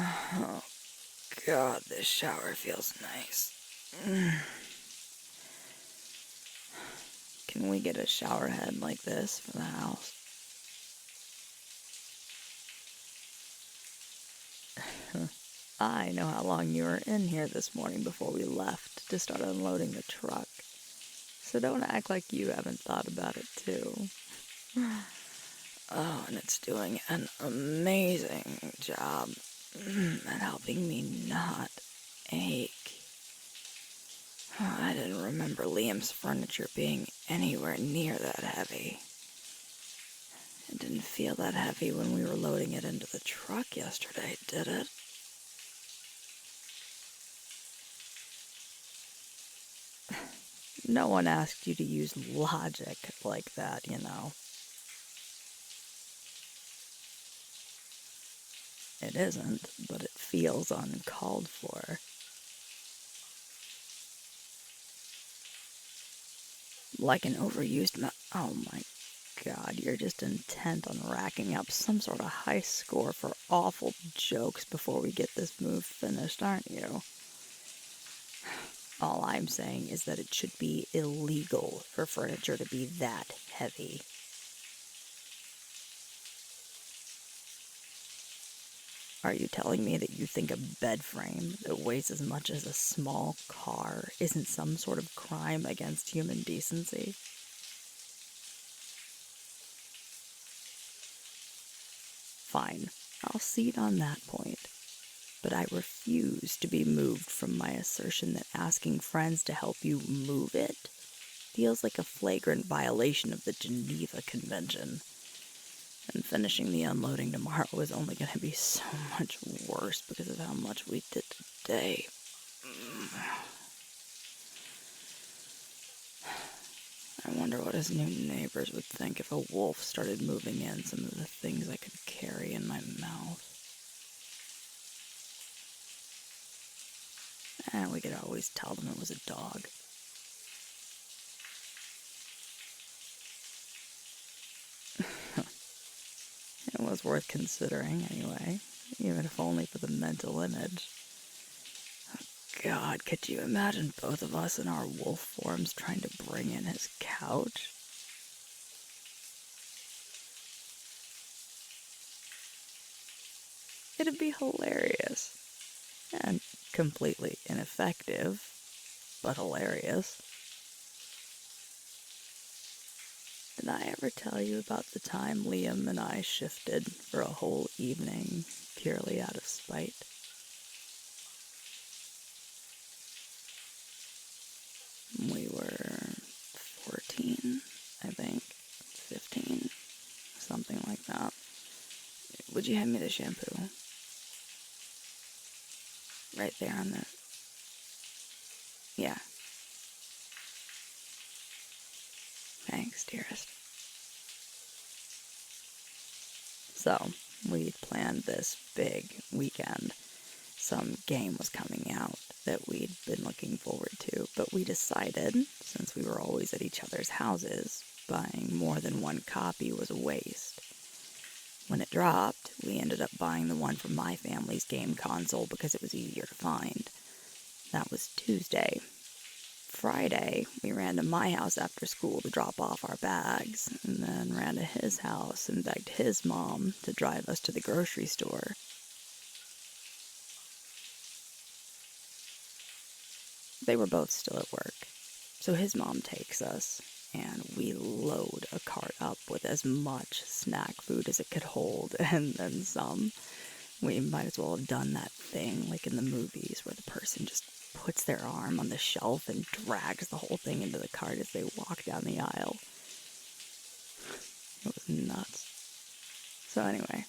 Oh, God, this shower feels nice. Can we get a shower head like this for the house? I know how long you were in here this morning before we left to start unloading the truck. So don't act like you haven't thought about it too. Oh, and it's doing an amazing job at helping me not ache. I didn't remember Liam's furniture being anywhere near that heavy. It didn't feel that heavy when we were loading it into the truck yesterday, did it? No one asked you to use logic like that, you know. It isn't, but it feels uncalled for. Like an overused oh my God, you're just intent on racking up some sort of high score for awful jokes before we get this move finished, aren't you? All I'm saying is that it should be illegal for furniture to be that heavy. Are you telling me that you think a bed frame that weighs as much as a small car isn't some sort of crime against human decency? Fine, I'll cede on that point. But I refuse to be moved from my assertion that asking friends to help you move it feels like a flagrant violation of the Geneva Convention. And finishing the unloading tomorrow is only going to be so much worse because of how much we did today. I wonder what his new neighbors would think if a wolf started moving in some of the things I could carry in my mouth. And we could always tell them it was a dog. It was worth considering anyway, even if only for the mental image. God, could you imagine both of us in our wolf forms trying to bring in his couch? It'd be hilarious. And completely ineffective, but hilarious. Did I ever tell you about the time Liam and I shifted for a whole evening purely out of spite? We were 14, I think, 15, something like that. Would you hand me the shampoo? Right there on the... Yeah. Thanks, dearest. So, we'd planned this big weekend. Some game was coming out that we'd been looking forward to, but we decided, since we were always at each other's houses, buying more than one copy was a waste. When it dropped, we ended up buying the one from my family's game console because it was easier to find. That was Tuesday. Friday, we ran to my house after school to drop off our bags, and then ran to his house and begged his mom to drive us to the grocery store. They were both still at work, so his mom takes us, and we load a cart up with as much snack food as it could hold, and then some. We might as well have done that thing like in the movies where the person just puts their arm on the shelf and drags the whole thing into the cart as they walk down the aisle. It was nuts. So anyway.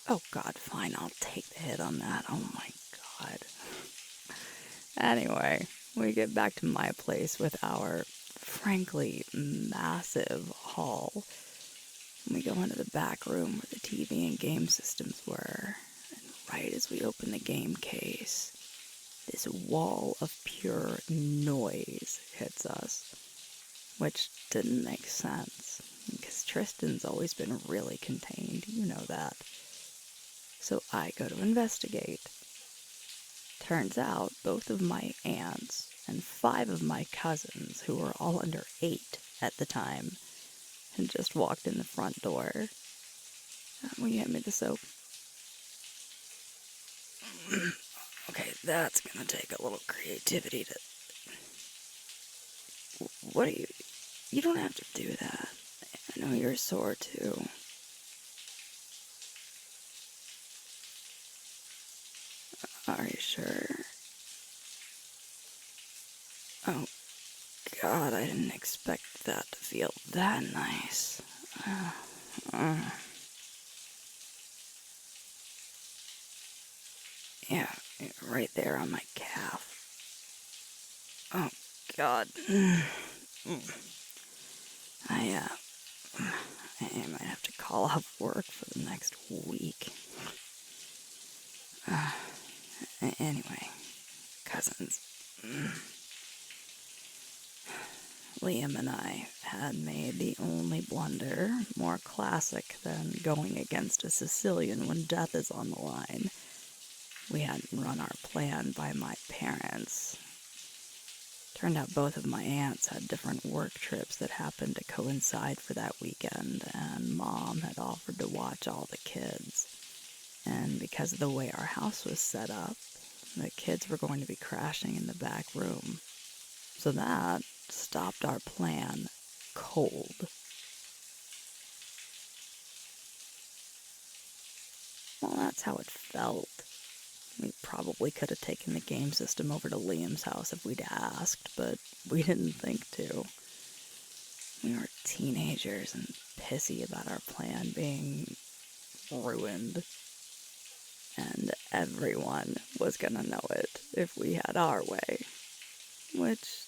Oh God, fine, I'll take the hit on that. Oh my God. Anyway, we get back to my place with our, frankly, massive haul. We go into the back room where the TV and game systems were, and right as we open the game case, this wall of pure noise hits us, which didn't make sense, because Tristan's always been really contained, you know that. So I go to investigate. Turns out both of my aunts and 5 of my cousins, who were all under 8 at the time, had just walked in the front door. Will you hand me the soap? Okay, that's gonna take a little creativity to... What are you... You don't have to do that. I know you're sore, too. Are you sure? Oh, God, I didn't expect that to feel that nice. Yeah, right there on my calf. Oh, God. I might have to call off work for the next week. Anyway, cousins. Liam and I had made the only blunder, more classic than going against a Sicilian when death is on the line. We hadn't run our plan by my parents. Turned out both of my aunts had different work trips that happened to coincide for that weekend, and Mom had offered to watch all the kids. And because of the way our house was set up, the kids were going to be crashing in the back room. So that stopped our plan cold. Well, that's how it felt. We probably could have taken the game system over to Liam's house if we'd asked, but we didn't think to. We were teenagers and pissy about our plan being ruined. And everyone was gonna know it if we had our way. Which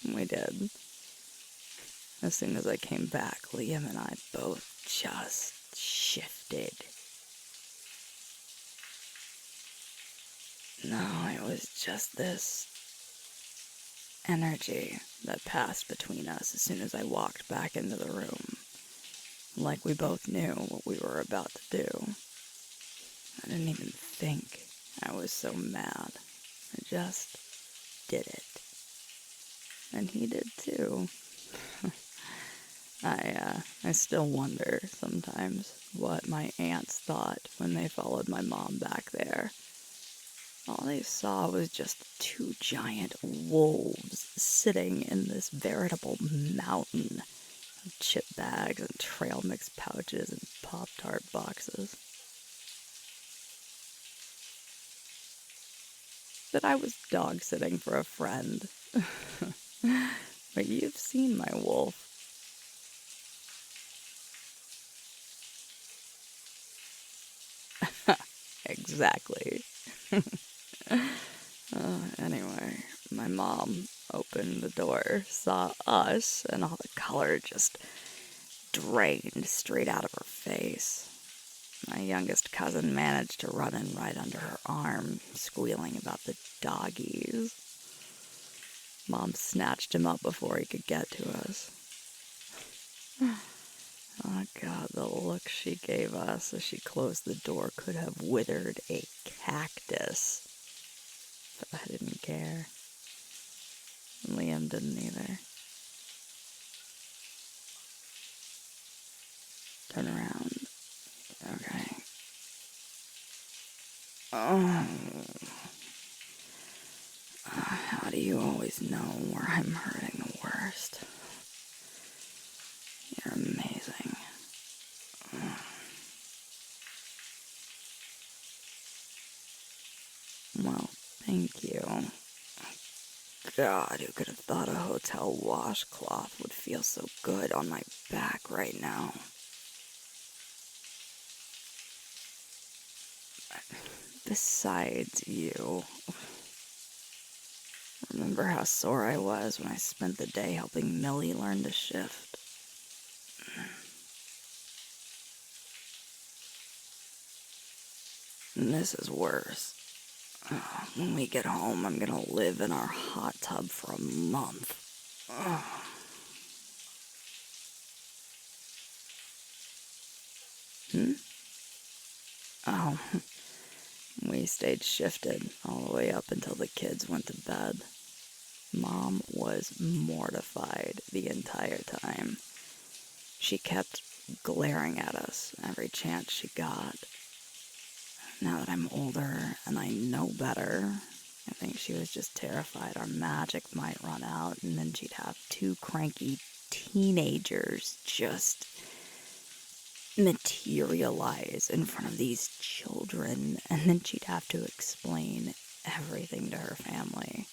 we did. As soon as I came back, Liam and I both just shifted. No, it was just this energy that passed between us as soon as I walked back into the room. Like we both knew what we were about to do. I didn't even think. I was so mad. I just did it. And he did too. I still wonder sometimes what my aunts thought when they followed my mom back there. All they saw was just 2 giant wolves sitting in this veritable mountain of chip bags and trail mix pouches and Pop-Tart boxes. That I was dog sitting for a friend. But you've seen my wolf. Exactly. Anyway, my mom opened the door, saw us, and all the color just drained straight out of her face. My youngest cousin managed to run in right under her arm, squealing about the doggies. Mom snatched him up before he could get to us. Oh, God, the look she gave us as she closed the door could have withered a cactus. But I didn't care. And Liam didn't either. Turn around. Okay. Oh. How do you always know where I'm hurting the worst? You're amazing. Well, thank you. God, who could have thought a hotel washcloth would feel so good on my back right now? Besides you, remember how sore I was when I spent the day helping Millie learn to shift? And this is worse. When we get home, I'm gonna live in our hot tub for a month. Hmm? Oh, we stayed shifted all the way up until the kids went to bed. Mom was mortified the entire time. She kept glaring at us every chance she got. Now that I'm older and I know better, I think she was just terrified our magic might run out, and then she'd have two cranky teenagers just materialize in front of these children, and then she'd have to explain everything to her family.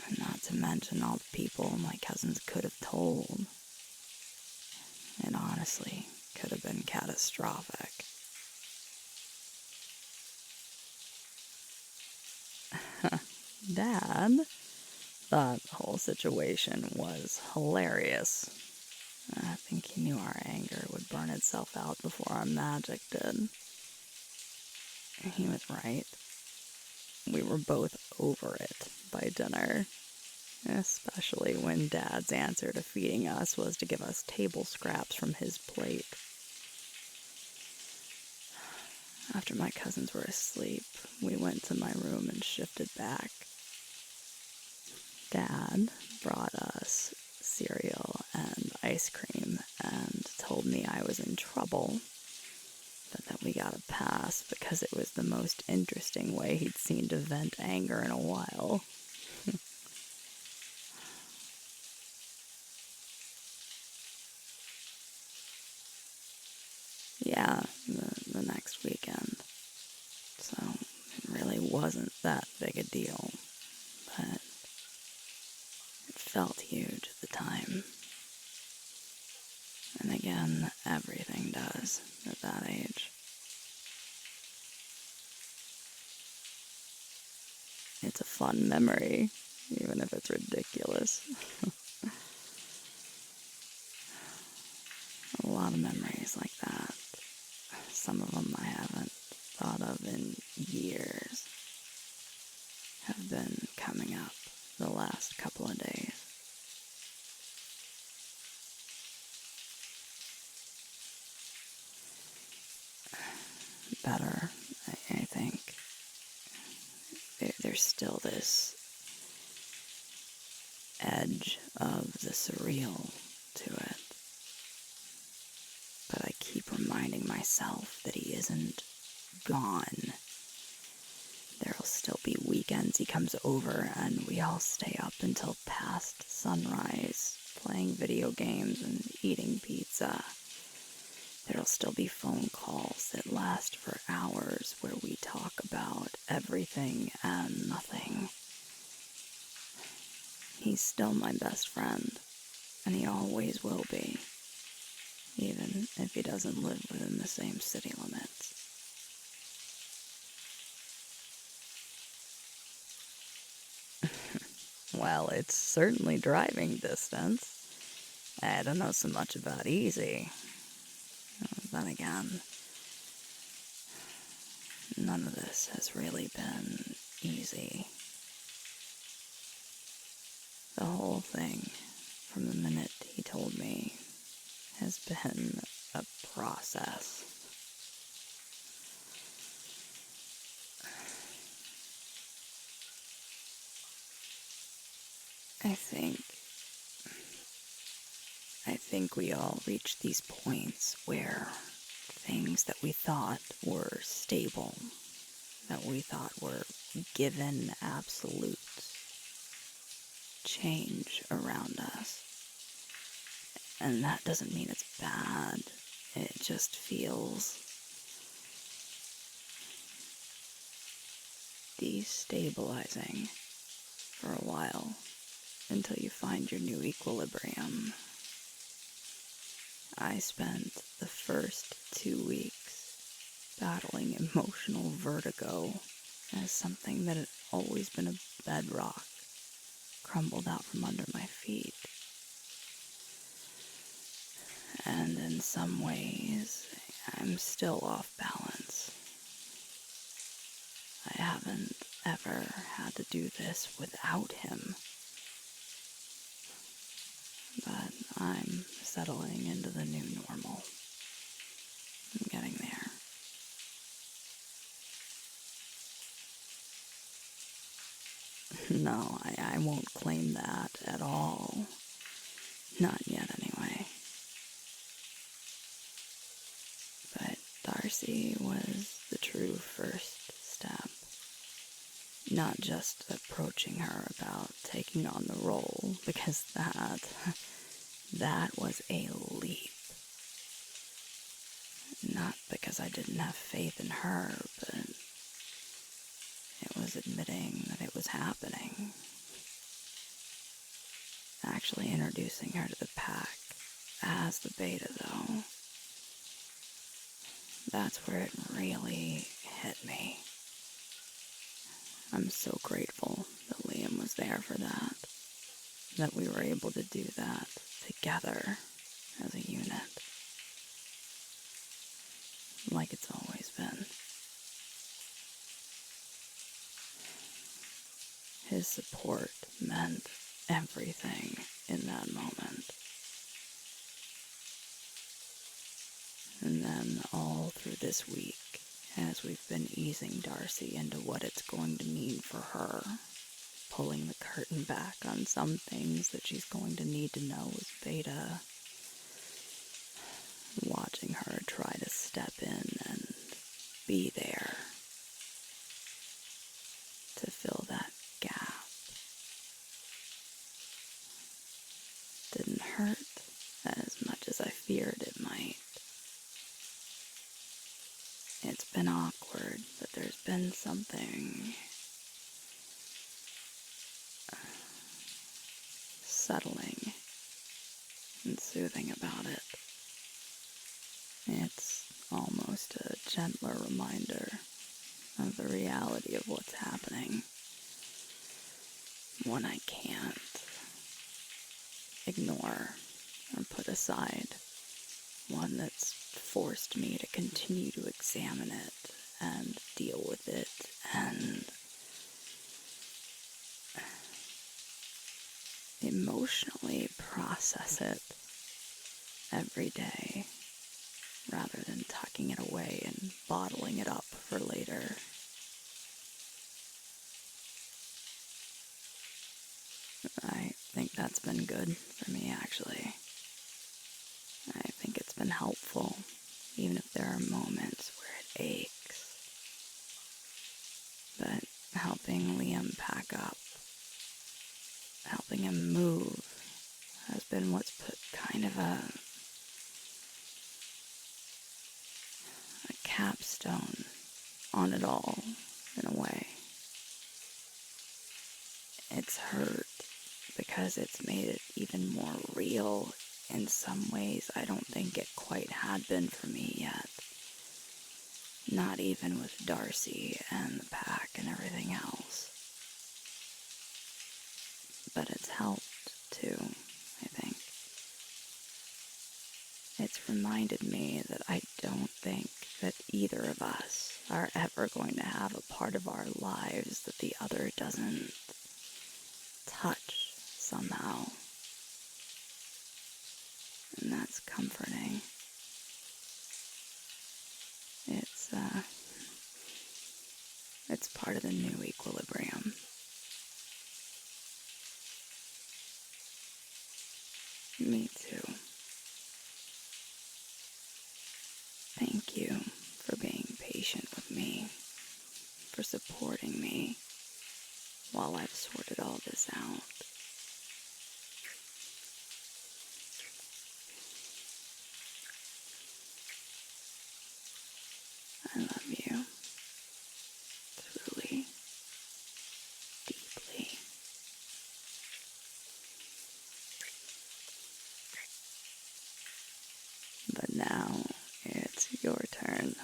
And not to mention all the people my cousins could have told. It honestly could have been catastrophic. Dad thought the whole situation was hilarious. I think he knew our anger would burn itself out before our magic did. He was right. We were both over it by dinner, especially when Dad's answer to feeding us was to give us table scraps from his plate. After my cousins were asleep, we went to my room and shifted back. Dad brought us cereal and ice cream and told me I was in trouble, but that we got a pass because it was the most interesting way he'd seen to vent anger in a while. Yeah, the next weekend. So it really wasn't that big a deal, but it felt huge at the time. And again, everything does at that age. It's a fun memory, even if it's ridiculous. A lot of memories like that. Some of them I haven't thought of in years have been coming up the last couple of days. Better, I think. There's still this edge of the surreal to it. But I keep reminding myself that he isn't gone. There'll still be weekends he comes over and we all stay up until past sunrise, playing video games and eating pizza. There'll still be phone calls that last for hours where we talk about everything and nothing. He's still my best friend, and he always will be, even if he doesn't live within the same city limits. Well, it's certainly driving distance. I don't know so much about easy. Then again, none of this has really been easy. The whole thing, from the minute he told me, has been a process. I think we all reach these points where things that we thought were stable, that we thought were given absolutes, change around us. And that doesn't mean it's bad. It just feels destabilizing for a while until you find your new equilibrium. I spent the first 2 weeks battling emotional vertigo as something that had always been a bedrock crumbled out from under my feet. And in some ways, I'm still off balance. I haven't ever had to do this without him. But I'm settling into the new normal. No, I won't claim that at all. Not yet, anyway. But Darcy was the true first step. Not just approaching her about taking on the role, because that was a leap. Not because I didn't have faith in her, but it was admitting that it was happening. Actually introducing her to the pack as the beta, though, that's where it really hit me. I'm so grateful that Liam was there for that we were able to do that together as a unit, like it's always been. His support meant everything in that moment. And then all through this week, as we've been easing Darcy into what it's going to mean for her, pulling the curtain back on some things that she's going to need to know as beta, watching her try to step in and be there to fill that gap. Didn't hurt as much as I feared it might. It's been awkward, but there's been something settling and soothing about it. It's almost a gentler reminder of the reality of what's happening. One I can't ignore or put aside. One that's forced me to continue to examine it and deal with it and emotionally process it every day rather than tucking it away and bottling it up for later. I think that's been good for me, actually. I think it's been helpful, even if there are moments where it aches. But helping Liam pack up, helping him move, has been what's put kind of a capstone on it all, in a way. It's hurt because it's made it even more real in some ways I don't think it quite had been for me yet. Not even with Darcy and the pack and everything else. But it's helped too, I think. It's reminded me that I don't think that either of us are ever going to have a part of our lives that the other doesn't touch somehow. And that's comforting. It's part of the new equilibrium. Me too. Thank you for being patient with me, for supporting me while I've sorted all this out. I love you, truly, deeply. But now it's your turn,